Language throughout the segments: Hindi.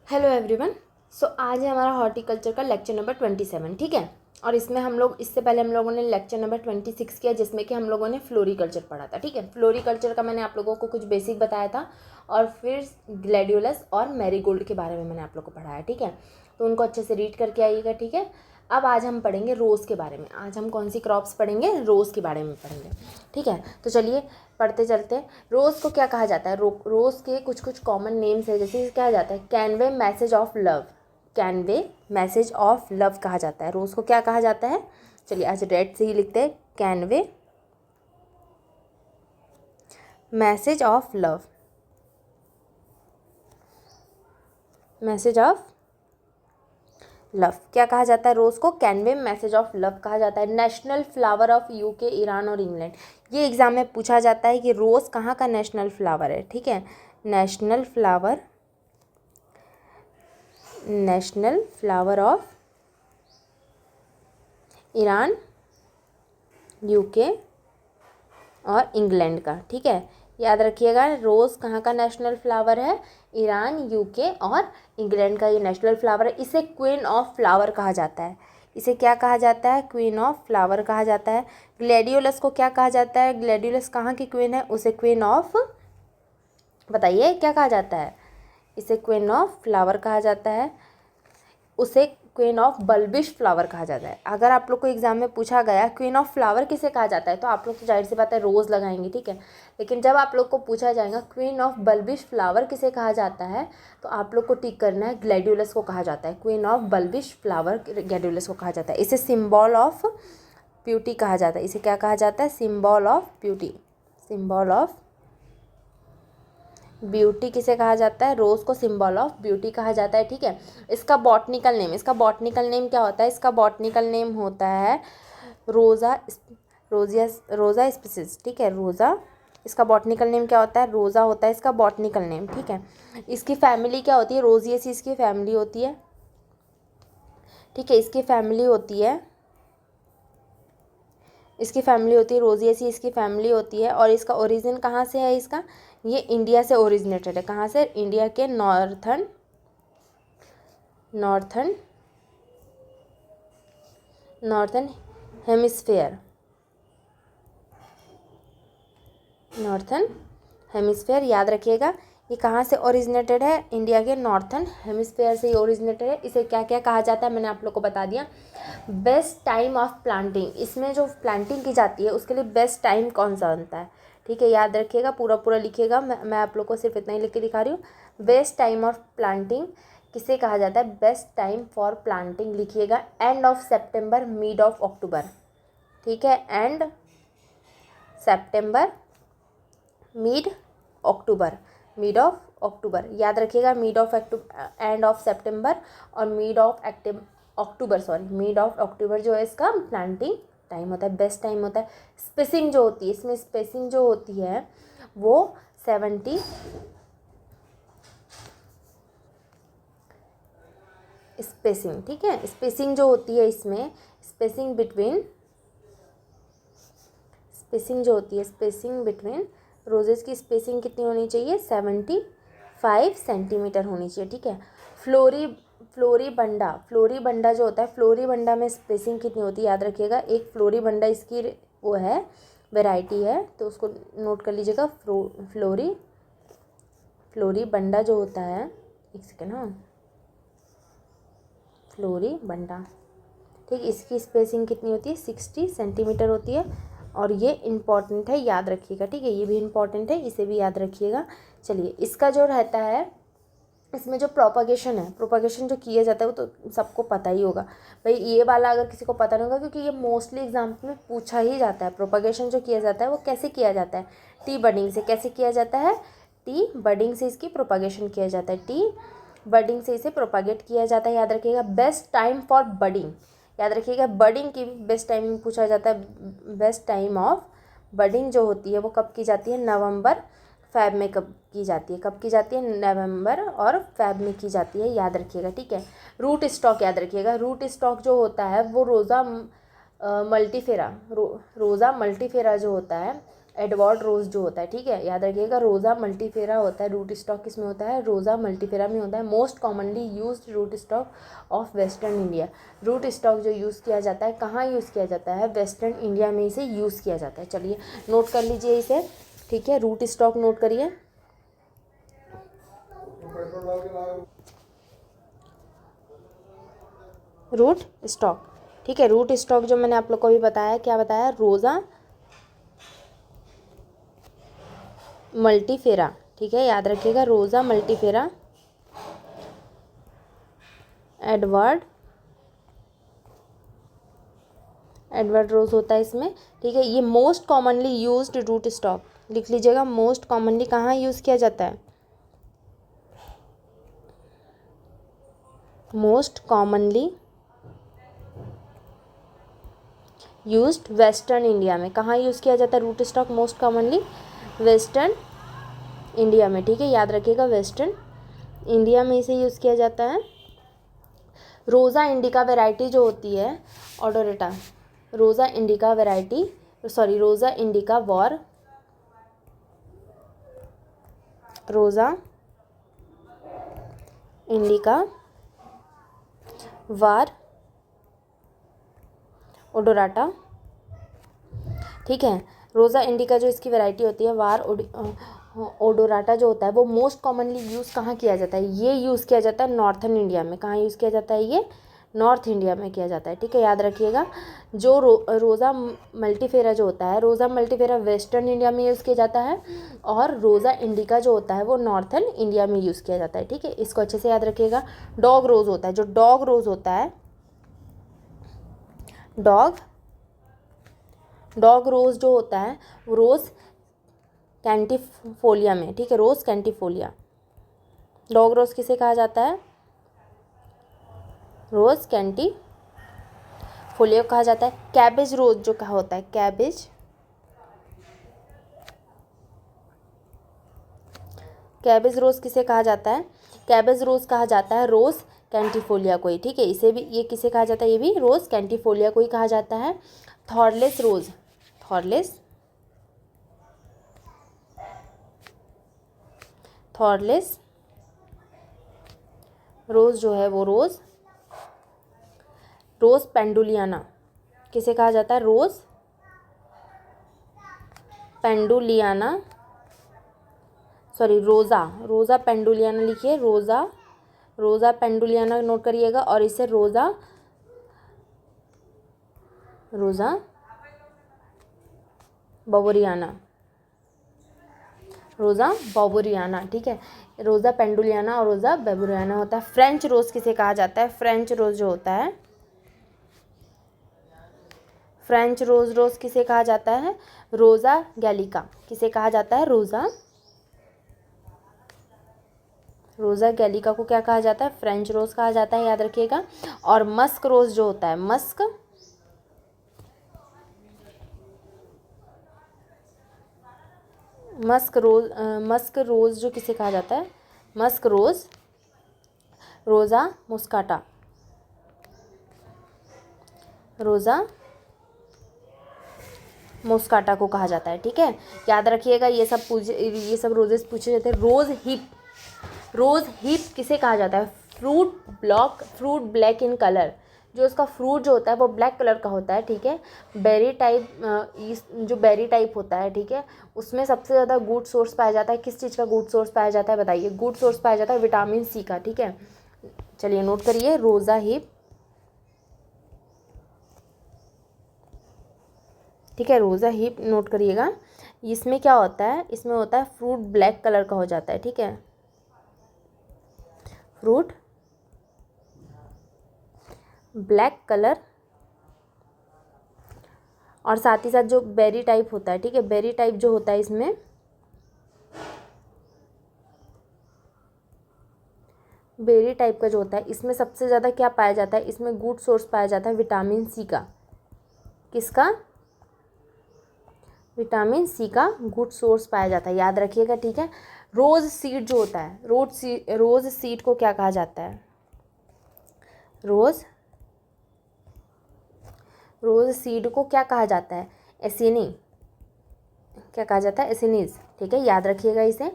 Hello everyone. सो आज है हमारा हॉर्टिकल्चर का लेक्चर नंबर 27, ठीक है। और इसमें हम लोग इससे पहले हम लोगों ने लेक्चर नंबर 26 किया, जिसमें कि हम लोगों ने फ्लोरीकल्चर पढ़ा था, ठीक है। फ्लोरीकल्चर का मैंने आप लोगों को कुछ बेसिक बताया था, और फिर ग्लैडियोलस और मैरीगोल्ड के बारे में मैंने आप लोग को पढ़ाया, ठीक है। तो उनको अच्छे से रीड करके आइएगा, ठीक है। अब आज हम पढ़ेंगे रोज़ के बारे में। आज हम कौन सी क्रॉप्स पढ़ेंगे? रोज़ के बारे में पढ़ेंगे, ठीक है। तो चलिए पढ़ते चलते हैं। रोज़ को क्या कहा जाता है? रोज़ के कुछ कुछ कॉमन नेम्स है, जैसे क्या जाता है? Kenway message of love. Kenway message of love कहा जाता है। रोज़ को क्या कहा जाता है? चलिए आज रेड से ही लिखते हैं, Kenway message of love. Message of love क्या कहा जाता है? रोज़ को कैनवे मैसेज ऑफ लव कहा जाता है। National flower of UK, Iran और इंग्लैंड। ये एग्जाम में पूछा जाता है कि रोज़ कहाँ का नेशनल फ्लावर है, ठीक है। National flower of Iran, UK और इंग्लैंड का, ठीक है। याद रखिएगा, रोज़ कहाँ का नेशनल फ्लावर है? ईरान, यूके और इंग्लैंड का ये नेशनल फ्लावर है। इसे क्वीन ऑफ फ्लावर कहा जाता है। इसे क्या कहा जाता है? क्वीन ऑफ फ्लावर कहा जाता है। ग्लैडियोलस को क्या कहा जाता है? ग्लैडियोलस कहाँ की क्वीन है? उसे क्वीन ऑफ, बताइए क्या कहा जाता है? इसे क्वीन ऑफ फ्लावर कहा जाता है। उसे क्वीन ऑफ बल्बिश फ्लावर कहा जाता है। अगर आप लोग को एग्जाम में पूछा गया क्वीन ऑफ फ्लावर किसे कहा जाता है, तो आप लोग तो जाहिर सी बात है रोज़ लगाएंगे, ठीक है। लेकिन जब आप लोग को पूछा जाएगा क्वीन ऑफ बल्बिश फ्लावर किसे कहा जाता है, तो आप लोग को टिक करना है ग्लैडियोलस को कहा जाता है। क्वीन ऑफ बल्बिश फ्लावर ग्लैडियोलस को कहा जाता है। इसे सिम्बॉल ऑफ ब्यूटी कहा जाता है। इसे क्या कहा जाता है? Symbol of beauty. Symbol of beauty किसे कहा जाता है? रोज़ को सिंबल ऑफ ब्यूटी कहा जाता है, ठीक है। इसका बॉटनिकल नेम क्या होता है? इसका बॉटनिकल नेम होता है रोज़ा स्पीसीज, ठीक है। रोज़ा, इसका बॉटनिकल नेम क्या होता है? रोज़ा होता है इसका बॉटनिकल नेम, ठीक है। इसकी फैमिली क्या होती है? रोजिएसी इसकी फैमिली होती है, ठीक है। इसकी फैमिली होती है रोजिएसी इसकी फैमिली होती है। और इसका ओरिजिन कहाँ से है? इसका ये इंडिया से ओरिजिनेटेड है। कहाँ से? इंडिया के नॉर्थन हेमिस्फेयर नॉर्थन हेमिस्फेयर याद रखिएगा, ये कहाँ से ओरिजिनेटेड है? इंडिया के नॉर्थन हेमिस्फेयर से ही ओरिजिनेटेड है। इसे क्या क्या कहा जाता है मैंने आप लोग को बता दिया। बेस्ट टाइम ऑफ प्लांटिंग, इसमें जो प्लांटिंग की जाती है उसके लिए बेस्ट टाइम कौन सा बनता है, ठीक है। याद रखिएगा, पूरा पूरा लिखिएगा। मैं आप लोग को सिर्फ इतना ही लिख के दिखा रही हूँ। बेस्ट टाइम ऑफ प्लांटिंग किसे कहा जाता है? बेस्ट टाइम फॉर प्लांटिंग लिखिएगा end of September, mid of October, ठीक है। And September, mid of October याद रखिएगा। एंड ऑफ सेप्टेम्बर और मिड ऑफ अक्टूबर जो है इसका प्लांटिंग टाइम होता है, बेस्ट टाइम होता है। स्पेसिंग जो होती है, इसमें स्पेसिंग जो होती है वो 70 स्पेसिंग, ठीक है। स्पेसिंग जो होती है इसमें, स्पेसिंग बिटवीन रोजेस की स्पेसिंग कितनी होनी चाहिए? 75 सेंटीमीटर होनी चाहिए, ठीक है। फ्लोरीबंडा जो होता है, फ्लोरीबंडा में स्पेसिंग कितनी होती है? याद रखिएगा, एक फ्लोरीबंडा इसकी वो है, वैरायटी है, तो उसको नोट कर लीजिएगा। फ्लोरीबंडा जो होता है, एक सेकेंड, हाँ, फ्लोरीबंडा, ठीक। इसकी स्पेसिंग कितनी होती है? 60 सेंटीमीटर होती है। और ये इम्पॉर्टेंट है, याद रखिएगा, ठीक है। ये भी इम्पॉर्टेंट है, इसे भी याद रखिएगा। चलिए, इसका जो रहता है, इसमें जो प्रोपागेशन जो किया जाता है वो तो सबको पता ही होगा भाई। ये वाला अगर किसी को पता नहीं होगा, क्योंकि ये मोस्टली एग्जाम में पूछा ही जाता है। प्रोपागेशन जो किया जाता है वो कैसे किया जाता है? टी बडिंग से। कैसे किया जाता है? टी बडिंग से इसकी प्रोपागेशन किया जाता है। टी बडिंग से इसे प्रोपागेट किया जाता है, याद रखिएगा। बेस्ट टाइम फॉर बडिंग, याद रखिएगा, बडिंग की बेस्ट टाइम पूछा जाता है। बेस्ट टाइम ऑफ बडिंग जो होती है वो कब की जाती है? नवंबर फैब में कब की जाती है? नवंबर और फैब में की जाती है, याद रखिएगा, ठीक है। रूट स्टॉक याद रखिएगा। रूट स्टॉक जो होता है वो रोज़ा मल्टीफेरा जो होता है एडवर्ड रोज जो होता है, ठीक है, याद रखिएगा। रोज़ा मल्टीफेरा होता है, रूट स्टॉक किसमें होता है, रोज़ा मल्टीफेरा में होता है। Most commonly used rootstock of western India, rootstock जो यूज़ किया जाता है कहाँ यूज़ किया जाता है, वेस्टर्न इंडिया में इसे यूज़ किया जाता है। चलिए नोट कर लीजिए इसे, ठीक है, रूट स्टॉक नोट करिए। रूट स्टॉक, ठीक है, रूट स्टॉक जो मैंने आप लोग को भी बताया, क्या बताया, रोज़ा मल्टीफेरा, ठीक है, याद रखिएगा, रोज़ा मल्टीफेरा, एडवर्ड रोज होता है इसमें, ठीक है। ये most commonly used rootstock, लिख लीजिएगा, मोस्ट कॉमनली कहाँ यूज़ किया जाता है, most commonly used western India में। कहाँ यूज़ किया जाता है rootstock most commonly, western India में, ठीक है, याद रखिएगा, वेस्टर्न इंडिया में इसे यूज़ किया जाता है। रोज़ा इंडिका वैरायटी जो होती है, ऑडोरेटा, रोज़ा इंडिका वैरायटी, सॉरी रोज़ा इंडिका वॉर, रोज़ा इंडिका वार ओडोराटा, ठीक है। रोज़ा इंडिका जो इसकी वैरायटी होती है, वार ओडोराटा जो होता है, वो मोस्ट कॉमनली यूज़ कहाँ किया जाता है, ये यूज़ किया जाता है नॉर्थन इंडिया में। कहाँ यूज़ किया जाता है, ये नॉर्थ इंडिया में किया जाता है, ठीक है, याद रखिएगा। जो रोज़ा मल्टीफेरा जो होता है, रोज़ा मल्टीफेरा वेस्टर्न इंडिया में यूज़ किया जाता है, और रोज़ा इंडिका जो होता है वो नॉर्थन इंडिया में यूज़ किया जाता है, ठीक है, इसको अच्छे से याद रखिएगा। डॉग रोज़ होता है, जो डॉग रोज़ होता है, डॉग रोज़ जो होता है, वो रोज़ कैंटिफोलिया में, ठीक है, रोज़ कैंटिफोलिया, डॉग रोज़ किसे कहा जाता है, रोज़ कैंटिफोलिया कहा जाता है। कैबेज रोज़ जो कहा होता है, कैबेज रोज़ किसे कहा जाता है, कैबेज रोज़ कहा जाता है रोज़ कैंटिफोलिया को ही, ठीक है, इसे भी, ये किसे कहा जाता है, ये भी रोज़ कैंटिफोलिया को ही कहा जाता है। थॉर्लेस रोज़, थॉर्लेस रोज़ जो है वो रोज़ पेंडुलियाना किसे कहा जाता है, रोज़ पेंडुलियाना, सॉरी रोज़ा पेंडुलियाना लिखिए, रोज़ा पेंडुलियाना नोट करिएगा, और इसे रोज़ा बबोरियाना, ठीक है, रोज़ा पेंडुलियाना और रोज़ा बबोरियाना होता है। फ्रेंच रोज़ किसे कहा जाता है, फ्रेंच रोज़ जो होता है, फ्रेंच रोज़ किसे कहा जाता है, रोज़ा गैलिका किसे कहा जाता है, रोज़ा गैलिका को क्या कहा जाता है, फ्रेंच रोज़ कहा जाता है, याद रखिएगा। और मस्क रोज़ जो होता है, मस्क रोज़ जो किसे कहा जाता है, मस्क रोज़, रोज़ा मुस्काटा, रोज़ा मुस्काटा को कहा जाता है, ठीक है, याद रखिएगा। ये सब रोजेस पूछे जाते हैं। रोज़ हिप किसे कहा जाता है, फ्रूट ब्लैक इन कलर, जो उसका फ्रूट जो होता है वो ब्लैक कलर का होता है, ठीक है। बेरी टाइप, जो बेरी टाइप होता है, ठीक है, उसमें सबसे ज़्यादा गुड सोर्स पाया जाता है, किस चीज़ का गुड सोर्स पाया जाता है, बताइए, गुड सोर्स पाया जाता है विटामिन सी का, ठीक है। चलिए नोट करिए, रोज़ा हिप, ठीक है, रोज़ा हिप नोट करिएगा। इसमें क्या होता है, इसमें होता है फ्रूट ब्लैक कलर का हो जाता है, ठीक है, फ्रूट ब्लैक कलर, और साथ ही साथ जो बेरी टाइप होता है, ठीक है, बेरी टाइप जो होता है, इसमें बेरी टाइप का जो होता है, इसमें सबसे ज़्यादा क्या पाया जाता है, इसमें गुड सोर्स पाया जाता है विटामिन सी का, किसका, विटामिन सी का गुड सोर्स पाया जाता है, याद रखिएगा, ठीक है। रोज़ सीड जो होता है, रोज़ सीड को क्या कहा जाता है, रोज़ सीड को क्या कहा जाता है, एसिनी, क्या कहा जाता है, एसिनीज। ठीक है, याद रखिएगा इसे।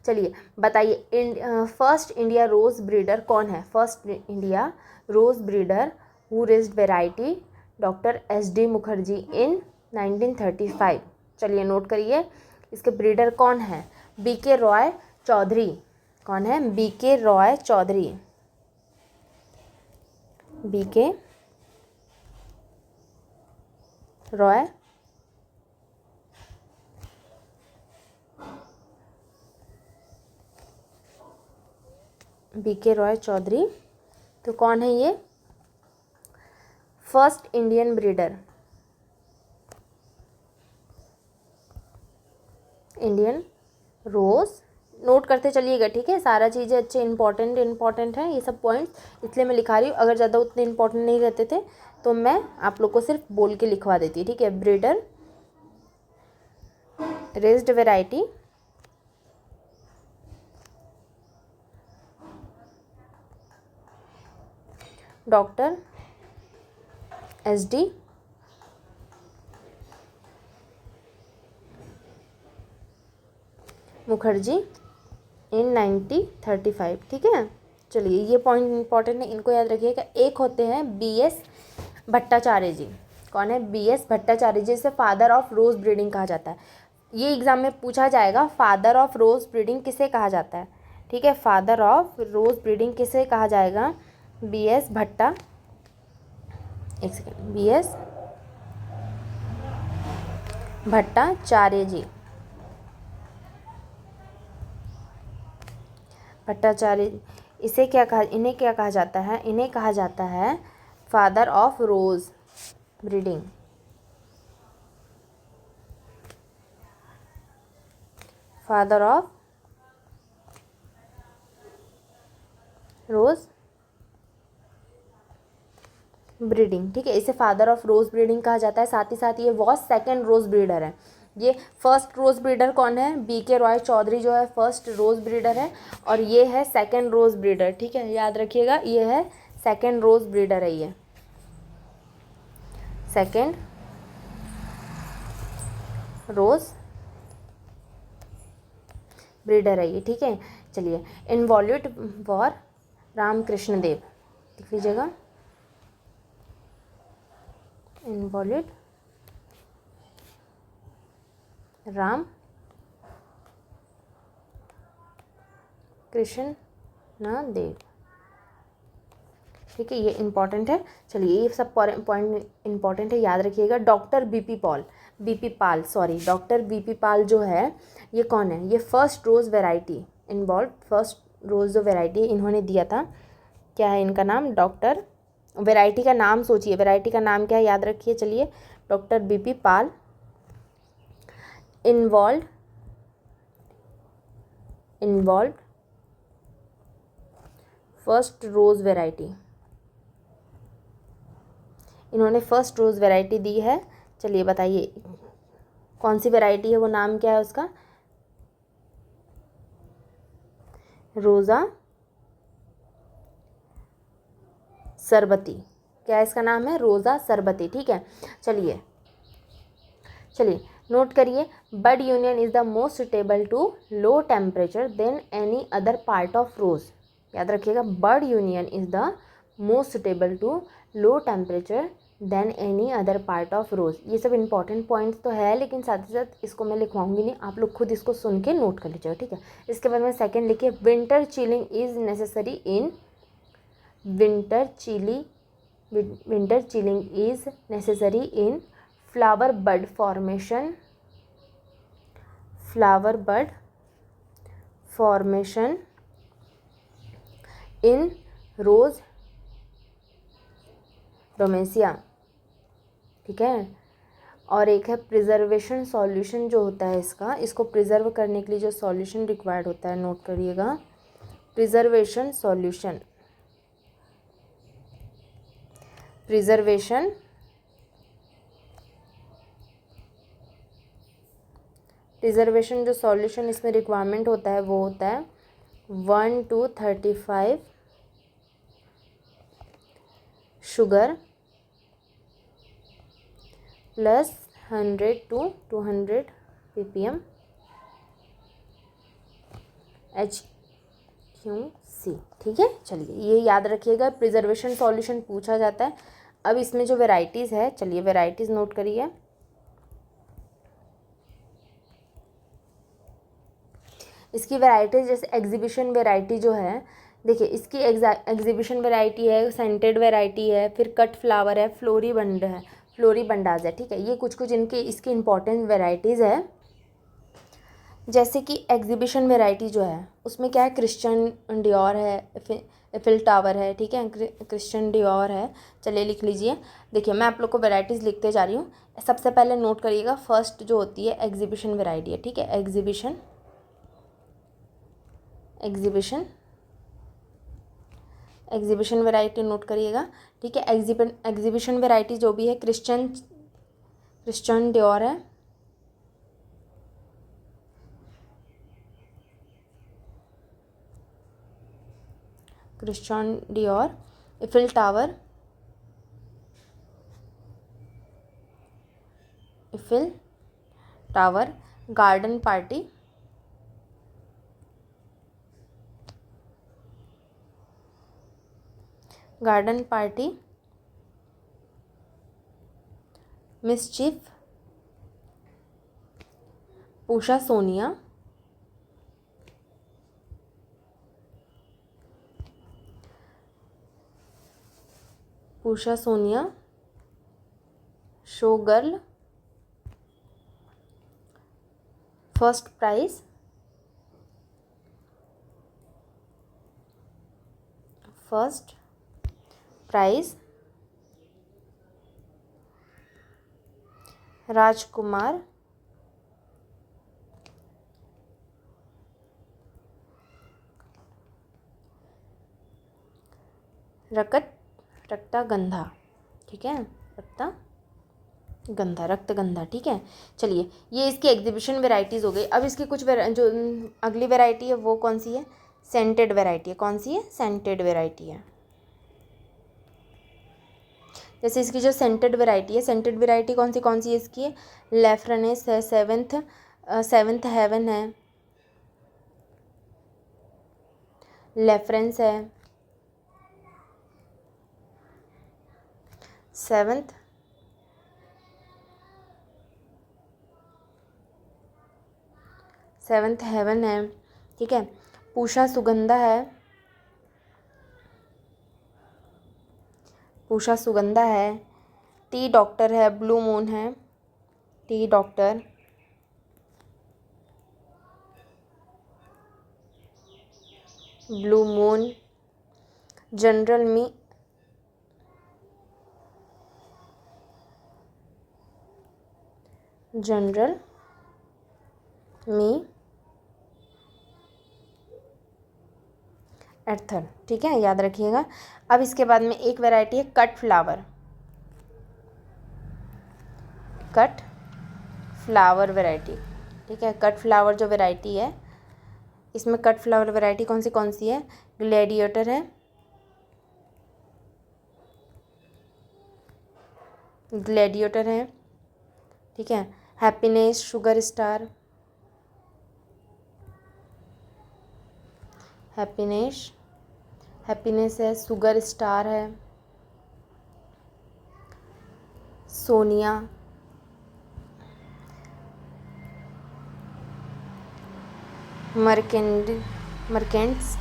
चलिए बताइए, फर्स्ट इंडिया रोज़ ब्रीडर कौन है? First India rose breeder who raised variety, doctor S D. Mukherjee in 1935। चलिए नोट करिए, इसके ब्रीडर कौन है? बी.के. रॉय चौधरी। कौन है? B K. Roy Chowdhury. B K. Roy B K. Roy Chowdhury. तो कौन है ये? First Indian breeder, Indian rose. Note करते चलिएगा, ठीक है। सारा चीज़ें अच्छे इंपॉर्टेंट हैं ये सब पॉइंट्स, इसलिए मैं लिखा रही हूँ। अगर ज़्यादा उतने इंपॉर्टेंट नहीं रहते थे तो मैं आप लोग को सिर्फ बोल के लिखवा देती, ठीक है। Breeder, raised variety, doctor S D. Mukherjee in 1935। ठीक है, चलिए ये पॉइंट इंपॉर्टेंट है, इनको याद रखिएगा। एक होते हैं बी.एस. भट्टाचार्य जी। कौन है? बी.एस. भट्टाचार्य जी। इसे फादर ऑफ रोज़ ब्रीडिंग कहा जाता है। ये एग्जाम में पूछा जाएगा, फादर ऑफ रोज़ ब्रीडिंग किसे कहा जाता है? ठीक है, फादर ऑफ रोज़ ब्रीडिंग किसे कहा जाएगा? बी.एस. भट्टा, एक सेकेंड, बी.एस. भट्टाचार्य जी। भट्टाचार्य, इसे क्या कहा, इन्हें क्या कहा जाता है? इन्हें कहा जाता है father of rose breeding. Father of rose breeding. ठीक है, इसे फादर ऑफ रोज़ ब्रीडिंग कहा जाता है। साथ ही साथ ये वॉज सेकंड रोज़ ब्रीडर है। ये फर्स्ट रोज़ ब्रीडर कौन है? बी.के. रॉय चौधरी जो है फर्स्ट रोज़ ब्रीडर है, और ये है सेकंड रोज़ ब्रीडर। ठीक है, याद रखिएगा, ये है सेकंड रोज़ ब्रीडर है, ये सेकंड रोज़ ब्रीडर है ये। ठीक है, चलिए इन्वॉल्यूट फॉर रामकृष्ण देव, लिख लीजिएगा, इन्वॉल्यूट राम कृष्ण देव। ठीक है, ये इंपॉर्टेंट है। चलिए ये सब पॉइंट इंपॉर्टेंट है, याद रखिएगा। डॉक्टर बीपी पाल, डॉक्टर बीपी पाल जो है ये कौन है? ये फर्स्ट रोज़ वेराइटी इन्वॉल्व, फर्स्ट रोज़ जो वेराइटी इन्होंने दिया था, क्या है इनका नाम? डॉक्टर, वेराइटी का नाम सोचिए, वेराइटी का नाम क्या है, याद रखिए। चलिए, डॉक्टर बीपी पाल इन्वॉल्व फर्स्ट रोज़ वेराइटी, इन्होंने फर्स्ट रोज़ वेराइटी दी है। चलिए बताइए कौन सी वेराइटी है, वो नाम क्या है उसका? रोज़ा सरबती। क्या इसका नाम है? रोज़ा सरबती। ठीक है, चलिए नोट करिए। Bud union is the most suitable to low temperature than any other part of rose. याद रखिएगा, bud union is the most suitable to low temperature than any other part of rose. ये सब इंपॉर्टेंट पॉइंट्स तो है, लेकिन साथ ही साथ इसको मैं लिखवाऊंगी नहीं, आप लोग खुद इसको सुन के नोट कर लीजिएगा। ठीक है, इसके बाद में सेकेंड लिखिए, winter chilling is necessary in winter chilling is necessary in flower bud formation in rose डोमेसिया। ठीक है, और एक है प्रिजर्वेशन सॉल्यूशन जो होता है इसको प्रिजर्व करने के लिए जो सॉल्यूशन रिक्वायर्ड होता है, नोट करिएगा, प्रिजर्वेशन सॉल्यूशन। प्रिजर्वेशन जो सॉल्यूशन इसमें रिक्वायरमेंट होता है वो होता है 1 to 35 sugar plus 100 to 200 ppm HQC, ठीक है। चलिए ये याद रखिएगा, प्रिजर्वेशन सॉल्यूशन पूछा जाता है। अब इसमें जो वेराइटीज़ है, चलिए वेराइटीज़ नोट करिए। इसकी वैरायटीज जैसे एग्जीबिशन वैरायटी जो है, देखिए इसकी एग्जीबिशन वैरायटी है, सेंटेड वैरायटी है, फिर कट फ्लावर है, फ्लोरीबंड है, फ्लोरीबंडाज है, ठीक है। ये कुछ कुछ इनके इसकी इंपॉर्टेंट वैरायटीज़ है। जैसे कि एग्जीबिशन वैरायटी जो है उसमें क्या है, क्रिश्चियन डियोर है, एफिल टावर है, ठीक है, क्रिश्चियन डियोर है। चलिए लिख लीजिए। देखिए मैं आप लोग को वैरायटीज़ लिखते जा रही हूँ। सबसे पहले नोट करिएगा, फर्स्ट जो होती है एग्जीबिशन वैरायटी है, ठीक है। एग्जीबिशन एग्जीबिशन वैरायटी नोट करिएगा, ठीक है। एग्जीबिशन वैरायटी जो भी है क्रिश्चियन डियोर है, Christian Dior, Eiffel tower, garden party, mischief, Pusa Sonia, show girl, first prize, Rajkumar, Raktagandha, ठीक है, रक्तगंधा, ठीक है। चलिए ये इसकी एग्जीबिशन वेराइटीज़ हो गई। अब इसकी कुछ जो अगली वेराइटी है वो कौन सी है, सेंटेड वेराइटी है। कौन सी है, सेंटेड वेराइटी है। जैसे इसकी जो सेंटेड वेराइटी है, सेंटेड वेराइटी कौन सी है इसकी है, लेफ्रनेस है, सेवेंथ हेवन है, लेफ्रेंस है, सेवेंथ हेवन है, ठीक है। पूषा सुगंधा है, टी डॉक्टर है, ब्लू मून है, tea doctor, blue moon, general MacArthur, ठीक है, याद रखिएगा। अब इसके बाद में एक वैरायटी है कट फ्लावर वैरायटी, ठीक है। कट फ्लावर जो वैरायटी है, इसमें कट फ्लावर वैरायटी कौन सी है, ग्लैडिएटर है, ठीक है। हैप्पीनेस, शुगर स्टार, हैप्पीनेस है, शुगर स्टार है, सोनिया, मर्केंट्स,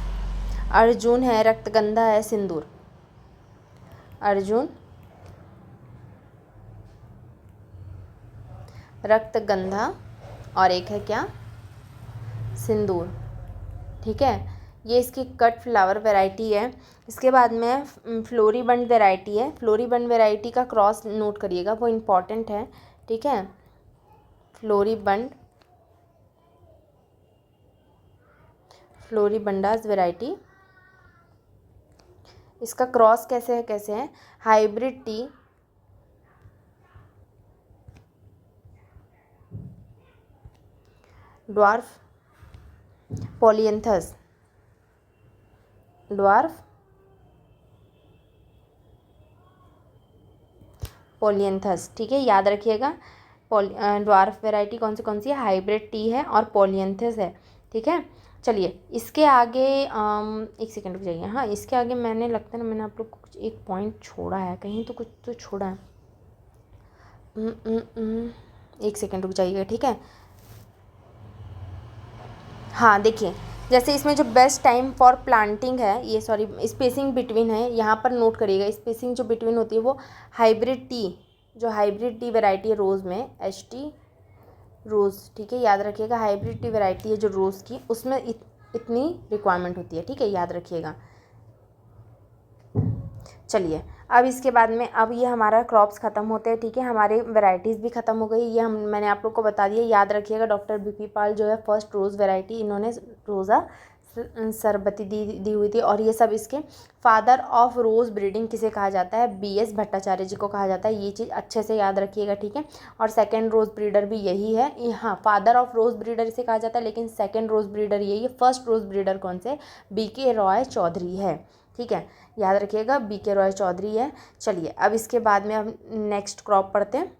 अर्जुन है, रक्तगंधा है, सिंदूर, अर्जुन, रक्तगंधा, और एक है क्या, सिंदूर, ठीक है। ये इसकी कट फ्लावर वैरायटी है। इसके बाद में फ्लोरीबंड वैरायटी है। फ्लोरीबंड वैरायटी का क्रॉस नोट करिएगा, वो इम्पॉर्टेंट है, ठीक है। फ्लोरीबंडास वैरायटी, इसका क्रॉस कैसे है, हाइब्रिड टी, ड्वार्फ पॉलियंथस, ठीक है, याद रखिएगा। ड्वार्फ वैरायटी कौन सी है, हाइब्रिड टी है और पोलियंथस है, ठीक है। चलिए इसके आगे एक सेकंड रुक जाइए, हाँ इसके आगे मैंने लगता है ना मैंने आप लोग को कुछ एक पॉइंट छोड़ा है, कहीं तो कुछ तो छोड़ा है। एक सेकंड रुक जाइएगा, ठीक है। हाँ देखिए, जैसे इसमें जो बेस्ट टाइम फॉर प्लांटिंग है, ये सॉरी स्पेसिंग बिटवीन है, यहाँ पर नोट करिएगा, स्पेसिंग जो बिटवीन होती है वो हाइब्रिड टी, जो हाइब्रिड टी वैरायटी है रोज़ में, HT रोज़, ठीक है, याद रखिएगा। हाइब्रिड टी वैरायटी है जो रोज़ की, उसमें इतनी रिक्वायरमेंट होती है, ठीक है, याद रखिएगा। चलिए अब इसके बाद में, अब ये हमारा क्रॉप्स ख़त्म होते हैं, ठीक है, हमारे वैरायटीज़ भी ख़त्म हो गई, ये मैंने आप लोग को बता दिया, याद रखिएगा। डॉक्टर BP पाल जो है फर्स्ट रोज़ वैरायटी, इन्होंने रोज़ा सरबती दी हुई थी, और ये सब इसके फादर ऑफ रोज़ ब्रीडिंग किसे कहा जाता है, BS भट्टाचार्य जी को कहा जाता है, ये चीज़ अच्छे से याद रखिएगा, ठीक है। और सेकेंड रोज़ ब्रीडर भी यही है, हाँ फादर ऑफ रोज़ ब्रीडर इसे कहा जाता है, लेकिन सेकेंड रोज़ ब्रीडर यही है। फर्स्ट रोज़ ब्रीडर कौन से, BK रॉय चौधरी है, ठीक है, याद रखिएगा, BK रॉय चौधरी है। चलिए अब इसके बाद में हम नेक्स्ट क्रॉप पढ़ते हैं।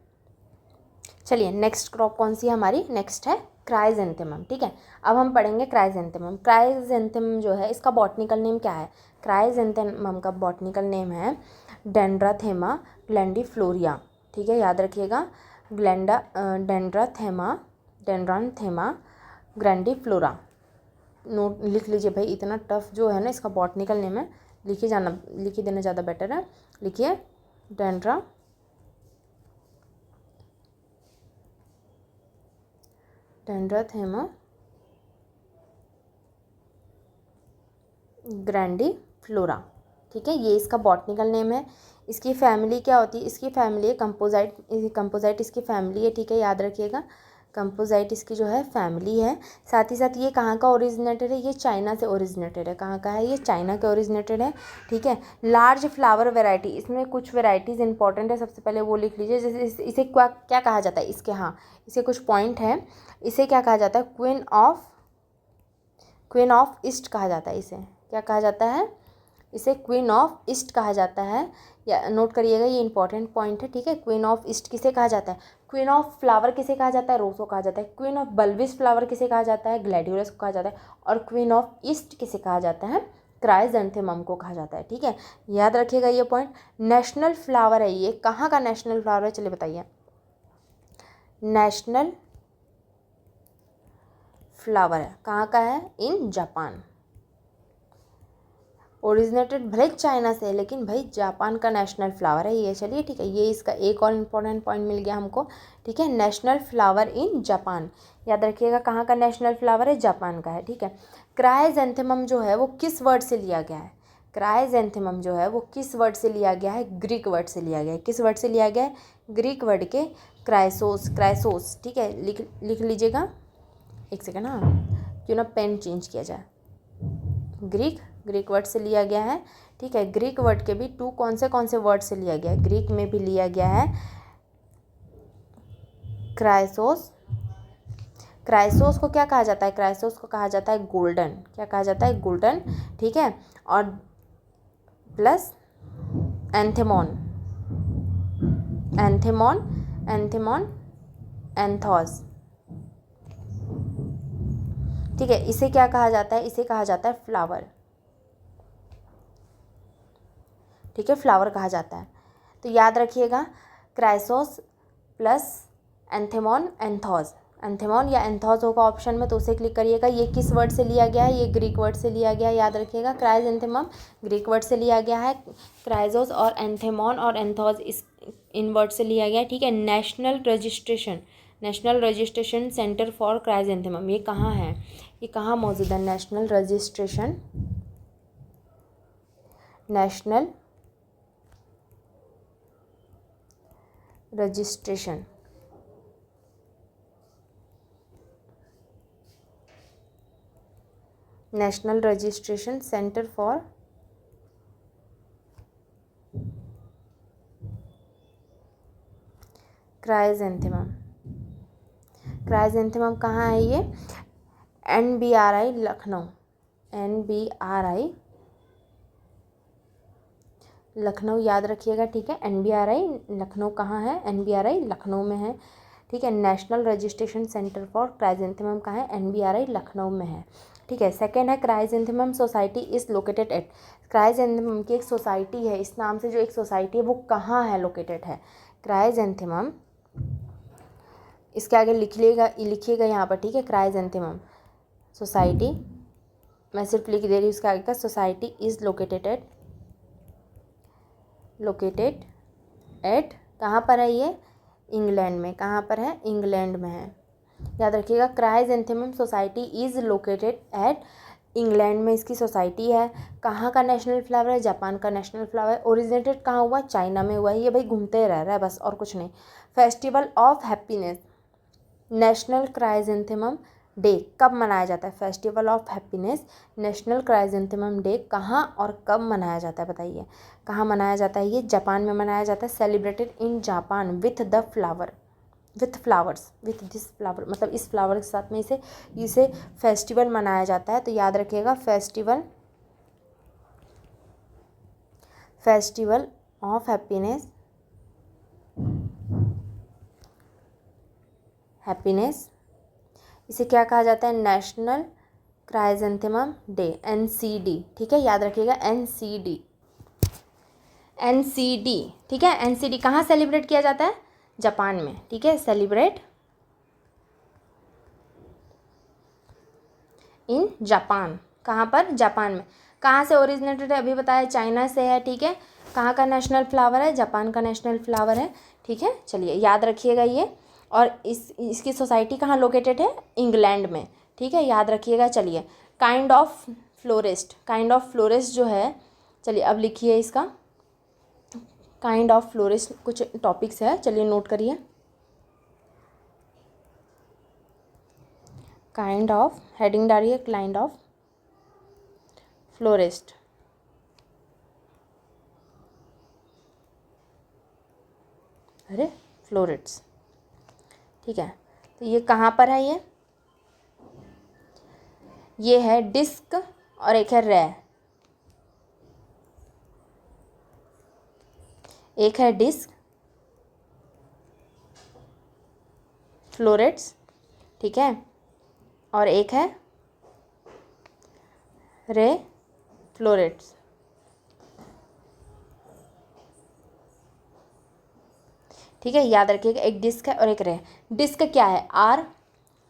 चलिए नेक्स्ट क्रॉप कौन सी है हमारी, नेक्स्ट है क्राइजेंथेमम, ठीक है। अब हम पढ़ेंगे क्राइजेंथेमम। क्राइजेंथेमम जो है इसका बॉटनिकल नेम क्या है, क्राइजेंथेमम का बॉटनिकल नेम है डेंड्राथेमा ग्लैंडिफ्लोरिया, ठीक है, याद रखिएगा, डेंड्राथेमा ग्लैंडिफ्लोरा। नोट लिख लीजिए भाई, इतना टफ जो है ना इसका बॉटनिकल नेम है, लिखे देना ज़्यादा बेटर है। लिखिए डेंड्राथेमा ग्रैंडिफ्लोरा, ठीक है, ये इसका बॉटनिकल नेम है। इसकी फैमिली क्या होती है, इसकी फैमिली है कंपोजाइट इसकी फैमिली है, ठीक है, याद रखिएगा, कंपोजाइट इसकी जो है फैमिली है। साथ ही साथ ये कहाँ का ओरिजिनेटेड है, ये चाइना से ओरिजिनेटेड है, कहाँ का है, ये चाइना का ओरिजिनेटेड है, ठीक है। लार्ज फ्लावर वैरायटी, इसमें कुछ वैरायटीज़ इंपॉर्टेंट है, सबसे पहले वो लिख लीजिए। जैसे इसे क्या कहा जाता है, इसके हाँ इसे कुछ पॉइंट है, इसे क्या कहा जाता है, क्वीन ऑफ ईस्ट कहा जाता है, इसे क्या कहा जाता है, इसे क्वीन ऑफ ईस्ट कहा जाता है, या नोट करिएगा, ये इंपॉर्टेंट पॉइंट है, ठीक है। क्वीन ऑफ ईस्ट किसे कहा जाता है, क्वीन ऑफ फ्लावर किसे कहा जाता है, रोज़ को कहा जाता है। क्वीन ऑफ बल्बिस फ्लावर किसे कहा जाता है, ग्लैडियोलस को कहा जाता है। और क्वीन ऑफ ईस्ट किसे कहा जाता है, क्राइजेंथेमम को कहा जाता है, ठीक है, याद रखिएगा ये पॉइंट। नेशनल फ्लावर है, ये कहाँ का नेशनल फ्लावर है, चलिए बताइए। नेशनल फ्लावर है, कहाँ का है, इन जापान। ओरिजिनेटेड भले चाइना से है, लेकिन भाई जापान का नेशनल फ्लावर है ये, चलिए ठीक है, ये इसका एक और इम्पोर्टेंट पॉइंट मिल गया हमको, ठीक है। नेशनल फ्लावर इन जापान, याद रखिएगा, कहाँ का नेशनल फ्लावर है, जापान का है, ठीक है। क्राइजेंथेमम जो है वो किस वर्ड से लिया गया है, क्राइजेंथेमम जो है वो किस वर्ड से लिया गया है, ग्रीक वर्ड से लिया गया है। किस वर्ड से लिया गया है, ग्रीक वर्ड के क्राइसोस, ठीक है, लिख लीजिएगा, एक सेकेंड, हाँ क्यों ना पेन चेंज किया जाए। ग्रीक वर्ड से लिया गया है, ठीक है। ग्रीक वर्ड के भी कौन से वर्ड से लिया गया है, ग्रीक में भी लिया गया है क्राइसोस को क्या कहा जाता है, क्राइसोस को कहा जाता है गोल्डन, क्या कहा जाता है, गोल्डन, ठीक है। और प्लस एंथोस, ठीक है, इसे क्या कहा जाता है, इसे कहा जाता है फ्लावर, ठीक है, फ्लावर कहा जाता है। तो याद रखिएगा, क्राइसोस प्लस एंथेमॉन या एंथोस होगा ऑप्शन में, तो उसे क्लिक करिएगा। ये किस वर्ड से लिया गया है, ये ग्रीक वर्ड से लिया गया है, याद रखिएगा, क्राइजेंथेमम ग्रीक वर्ड से लिया गया है, क्राइसोस और एंथेमॉन और एंथोस इन वर्ड से लिया गया है, ठीक है। National registration centre for chrysanthemum, ये कहाँ है, ये कहाँ मौजूद है, national registration centre for chrysanthemum कहाँ है ये, NBRI लखनऊ, याद रखिएगा, ठीक है। NBRI लखनऊ कहाँ है, NBRI लखनऊ में है, ठीक है। National registration centre for chrysanthemum कहाँ है, NBRI लखनऊ में है, ठीक है। सेकेंड है chrysanthemum society is located at, chrysanthemum की एक सोसाइटी है, इस नाम से जो एक सोसाइटी है वो कहाँ है लोकेटेड है, क्राइजेंथेमम, इसके आगे लिखिएगा यहाँ पर, ठीक है। क्राइजेंथेमम सोसाइटी, मैं सिर्फ लिख दे रही हूँ इसके आगे का, सोसाइटी इज़ लोकेटेड एट कहाँ पर है ये, इंग्लैंड में, कहाँ पर है, इंग्लैंड में है, याद रखिएगा। Chrysanthemum society is located at, England में इसकी सोसाइटी है। कहाँ का नेशनल फ्लावर है, जापान का नेशनल फ्लावर। ओरिजिनेटेड कहाँ हुआ, चाइना में हुआ है। ये भाई घूमते रह रहा है बस, और कुछ नहीं। Festival of happiness, national chrysanthemum day कब मनाया जाता है, festival of happiness, national chrysanthemum day कहाँ और कब मनाया जाता है, बताइए कहाँ मनाया जाता है। ये जापान में मनाया जाता है, celebrated in Japan with the flower, with flowers, with this flower, मतलब इस फ्लावर के साथ में इसे फेस्टिवल मनाया जाता है। तो याद रखिएगा, फेस्टिवल ऑफ हैप्पीनेस, इसे क्या कहा जाता है, नेशनल क्राइजेंथेमम डे, NCD, ठीक है। याद रखिएगा NCD, ठीक है। NCD कहाँ सेलिब्रेट किया जाता है, जापान में, ठीक है। सेलिब्रेट इन जापान, कहाँ पर, जापान में। कहाँ से ओरिजिनेटेड है, अभी बताया चाइना से है, ठीक है। कहाँ का नेशनल फ्लावर है, जापान का नेशनल फ्लावर है, ठीक है। चलिए याद रखिएगा ये। और इसकी सोसाइटी कहाँ लोकेटेड है, इंग्लैंड में, ठीक है, याद रखिएगा। चलिए, काइंड ऑफ फ्लोरिस्ट जो है, चलिए अब लिखिए इसका, काइंड ऑफ फ्लोरिस्ट कुछ टॉपिक्स है, चलिए नोट करिए। काइंड ऑफ, हेडिंग डालिए, काइंड ऑफ फ्लोरिस्ट, अरे फ्लोरिट्स, ठीक है। तो ये कहाँ पर है, ये है डिस्क और एक है रे, एक है डिस्क फ्लोरेट्स, ठीक है, और एक है रे फ्लोरेट्स, ठीक है। याद रखिएगा, एक डिस्क है और एक रे। डिस्क क्या है, आर,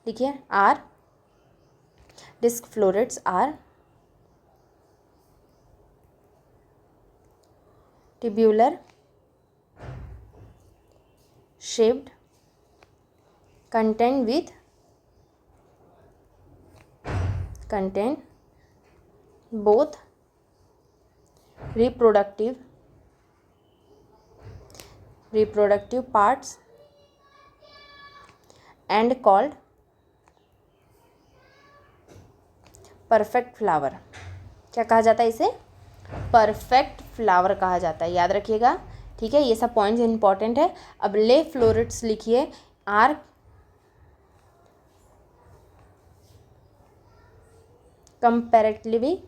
लिखिए are, disc florets are tubular shaped, contain both reproductive parts and called perfect flower. क्या कहा जाता है इसे, परफेक्ट फ्लावर कहा जाता है, याद रखिएगा, ठीक है। ये सब पॉइंट्स इंपॉर्टेंट है। अब ले फ्लोरेट्स लिखिए, are comparatively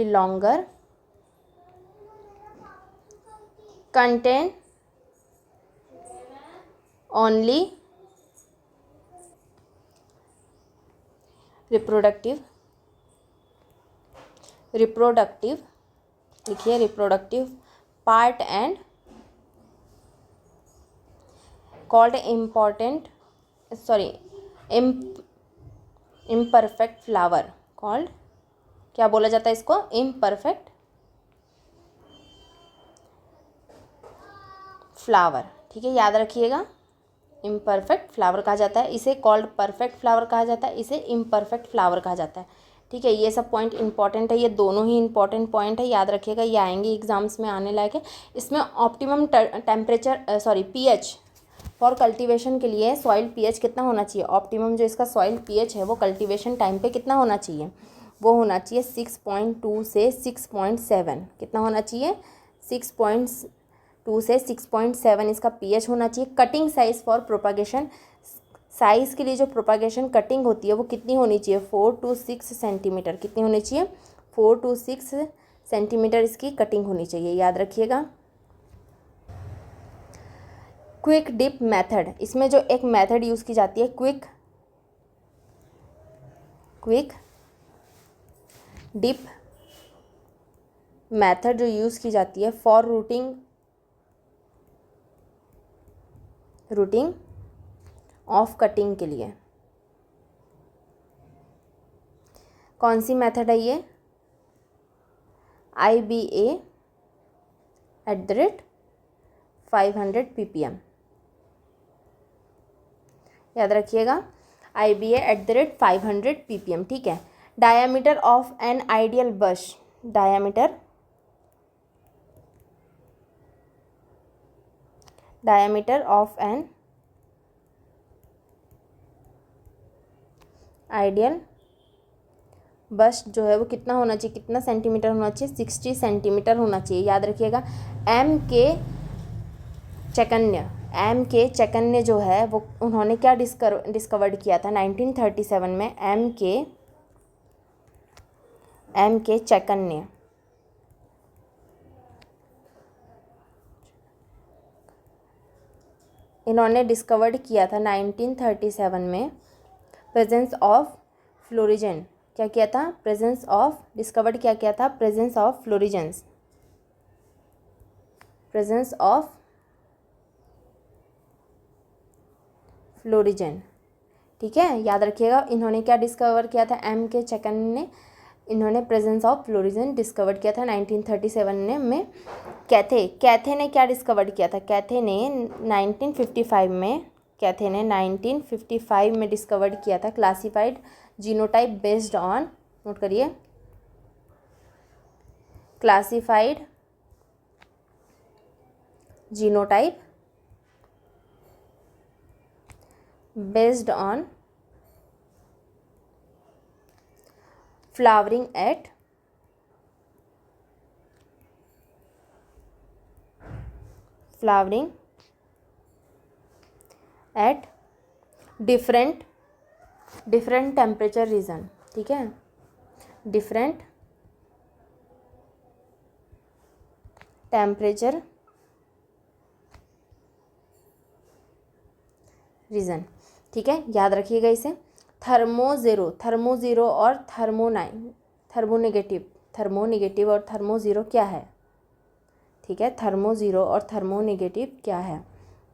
longer, contain only reproductive लिखिए, reproductive part and called imperfect flower, called क्या बोला जाता है इसको, imperfect फ्लावर, ठीक है। याद रखिएगा, इम्परफेक्ट फ्लावर कहा जाता है, इसे कॉल्ड परफेक्ट फ्लावर कहा जाता है, इसे इम्परफेक्ट फ्लावर कहा जाता है, ठीक है। ये सब पॉइंट इंपॉर्टेंट है, ये दोनों ही इंपॉर्टेंट पॉइंट है, याद रखिएगा, ये आएंगे एग्जाम्स में, आने लायक है। इसमें optimum temperature pH for cultivation के लिए सॉइल पीएच कितना होना चाहिए, ऑप्टिमम जो इसका सॉइल पीएच है वो कल्टीवेशन टाइम पे कितना होना चाहिए, वो होना चाहिए 6.2 से 6.7, कितना होना चाहिए, 6.2 से 6.7 इसका पीएच होना चाहिए। Cutting size for propagation size के लिए जो प्रोपागेशन कटिंग होती है वो कितनी होनी चाहिए, 4 to 6 सेंटीमीटर। कितनी होनी चाहिए, 4 to 6 सेंटीमीटर इसकी कटिंग होनी चाहिए, याद रखिएगा। क्विक डिप मेथड, इसमें जो एक मेथड यूज़ की जाती है क्विक डिप मेथड जो यूज़ की जाती है फॉर रूटिंग ऑफ कटिंग के लिए, कौन सी मेथड है ये, IBA@500 ppm, याद रखिएगा, IBA@500 ppm, ठीक है। Diameter of an ideal bush, diameter of an ideal bush जो है वो कितना होना चाहिए, कितना सेंटीमीटर होना चाहिए, 60 सेंटीमीटर होना चाहिए, याद रखिएगा। एम के चैकन्य जो है वो उन्होंने क्या डिस्कवर्ड किया था 1937 में, एम के चैकन्य, इन्होंने डिस्कवर्ड किया था 1937 में प्रेजेंस ऑफ फ्लोरिजन, क्या किया था, डिस्कवर्ड क्या किया था, प्रेजेंस ऑफ फ्लोरिजन, ठीक है, याद रखिएगा। इन्होंने क्या डिस्कवर किया था, एम के चैकन ने, इन्होंने प्रेजेंस ऑफ फ्लोरिजन डिस्कवर किया था 1937 में। कैथे ने क्या डिस्कवर किया था, कैथे ने 1955 में डिस्कवर्ड किया था classified genotype based on, note करिए, classified genotype based on flowering at different temperature region, ठीक है, डिफरेंट टेम्परेचर रीजन, ठीक है, याद रखिएगा इसे। थर्मो ज़ीरो और थर्मोनेगेटिव और थर्मो ज़ीरो क्या है, ठीक है, थर्मो ज़ीरो और थर्मोनेगेटिव क्या है।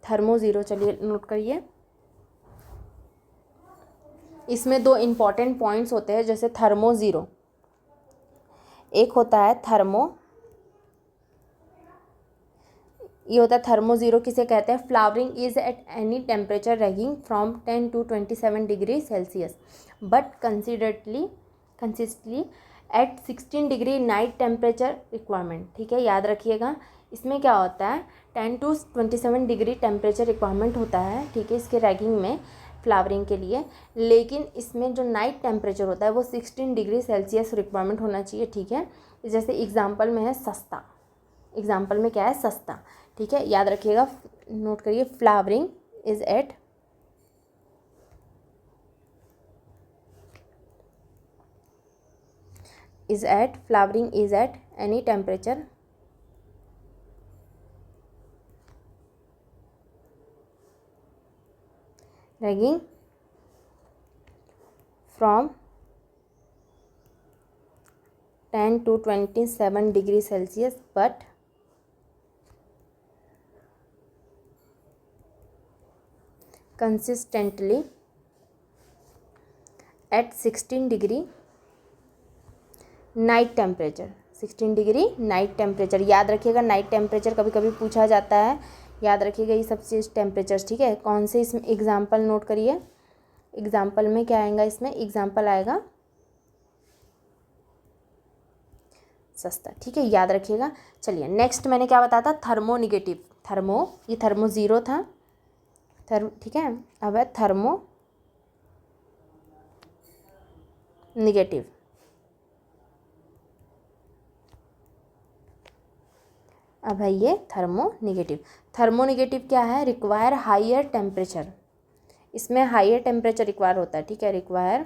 थर्मो ज़ीरो चलिए नोट करिए, इसमें दो इम्पॉर्टेंट पॉइंट्स होते हैं, जैसे थर्मो ज़ीरो, एक होता है ये होता है थर्मो ज़ीरो, किसे कहते हैं, flowering is at any temperature ranging from 10 to 27 degree Celsius but consistently at 16 degree night temperature requirement, ठीक है, याद रखिएगा। इसमें क्या होता है, 10 to 27 डिग्री टेम्परेचर रिक्वायरमेंट होता है, ठीक है, इसके रैगिंग में फ्लावरिंग के लिए, लेकिन इसमें जो नाइट टेम्परेचर होता है वो 16 डिग्री सेल्सियस रिक्वायरमेंट होना चाहिए, ठीक है। जैसे एग्जाम्पल में है सस्ता, एग्जाम्पल में क्या है, सस्ता, ठीक है, याद रखिएगा, नोट करिए, flowering is at any temperature ranging from 10 to 27 degree Celsius but consistently at 16 degree night temperature, 16 degree night temperature, याद रखिएगा। नाइट टेम्परेचर कभी कभी पूछा जाता है, याद रखिएगा ये सब चीज़ टेम्परेचर्स, ठीक है। कौन से इसमें एग्जाम्पल नोट करिए, एग्जाम्पल में क्या आएगा, इसमें एग्जाम्पल आएगा सस्ता, ठीक है, याद रखिएगा। चलिए नेक्स्ट मैंने क्या बताया था, थर्मोनेगेटिव, ये थर्मो ज़ीरो था, ठीक है, अब है थर्मो नेगेटिव, अब है ये थर्मोनेगेटिव क्या है, रिक्वायर हायर टेम्परेचर इसमें हायर टेम्परेचर रिक्वायर होता है, ठीक है, require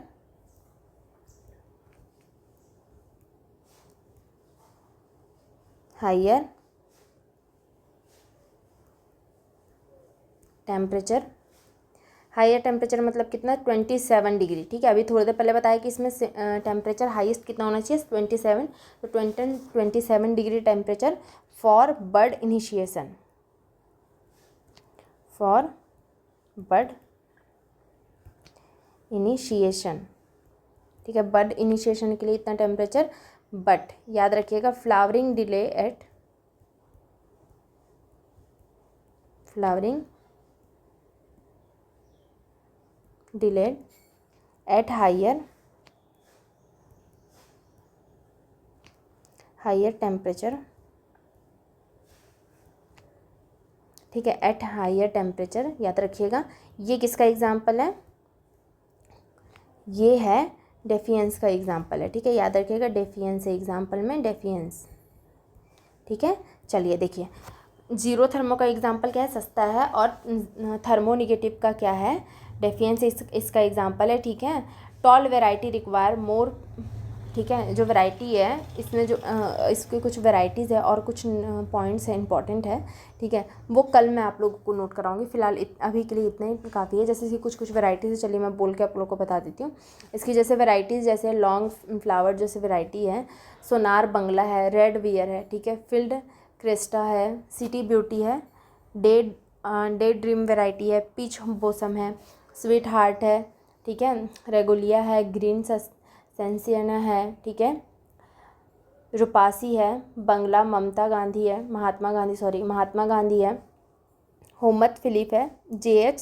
higher temperature. Higher temperature मतलब कितना, 27 डिग्री, ठीक है। अभी थोड़ी देर पहले बताया कि इसमें टेम्परेचर हाईएस्ट कितना होना चाहिए, 27, तो 27 degree temperature for bird initiation, for bird initiation, ठीक है, बर्ड इनिशिएशन के लिए इतना टेम्परेचर। बट याद रखिएगा flowering delay at higher temperature, ठीक है, एट हायर टेम्परेचर, याद रखिएगा। ये किसका एग्जाम्पल है, ये है डेफिएंस का एग्जाम्पल है, ठीक है, याद रखिएगा डेफिएंस है एग्जाम्पल में, डेफिएंस, ठीक है। चलिए देखिए, जीरो थर्मो का एग्जाम्पल क्या है, सस्ता है, और थर्मो निगेटिव का क्या है, डेफिएंस इसका एग्जाम्पल है, ठीक है। टॉल वेराइटी रिक्वायर मोर, ठीक है, जो वैरायटी है इसमें जो इसकी कुछ वैरायटीज़ है और कुछ पॉइंट्स हैं इंपॉर्टेंट है, ठीक है, वो कल मैं आप लोगों को नोट कराऊंगी। फिलहाल अभी के लिए इतना ही काफ़ी है। जैसे कि कुछ वैराइटीज़ है, चलिए मैं बोल के आप लोगों को बता देती हूँ इसकी। जैसे वैराइटीज़, जैसे लॉन्ग फ्लावर जैसे वैरायटी है, सोनार बंगला है, रेड वियर है, ठीक है, फील्ड क्रेस्टा है, सिटी ब्यूटी है, डे ड्रीम वैरायटी है, पीच बोसम है, स्वीट हार्ट है, ठीक है, रेगुलिया है, ग्रीन सेंसियना है, ठीक है, रुपासी है, बंगला महात्मा गांधी है, होमत फिलिप है, जेएच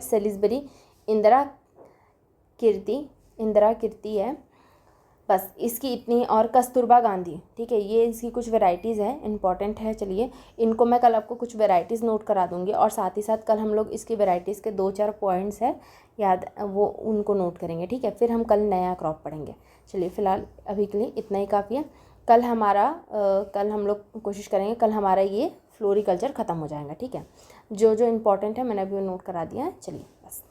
सेलिसबरी, इंदिरा कीर्ति है, बस इसकी इतनी, और कस्तूरबा गांधी, ठीक है, ये इसकी कुछ वैरायटीज़ हैं, इंपॉर्टेंट है। चलिए इनको मैं कल आपको कुछ वैरायटीज़ नोट करा दूंगी, और साथ ही साथ कल हम लोग इसकी वैरायटीज़ के 2-4 पॉइंट्स हैं याद, वो उनको नोट करेंगे, ठीक है, फिर हम कल नया क्रॉप पढ़ेंगे। चलिए फिलहाल अभी के लिए इतना ही काफ़ी है। कल हम लोग कोशिश करेंगे, कल हमारा ये फ्लोरिकल्चर ख़त्म हो जाएगा, ठीक है। जो जो इम्पोर्टेंट है मैंने अभी नोट करा दिया है। चलिए बस।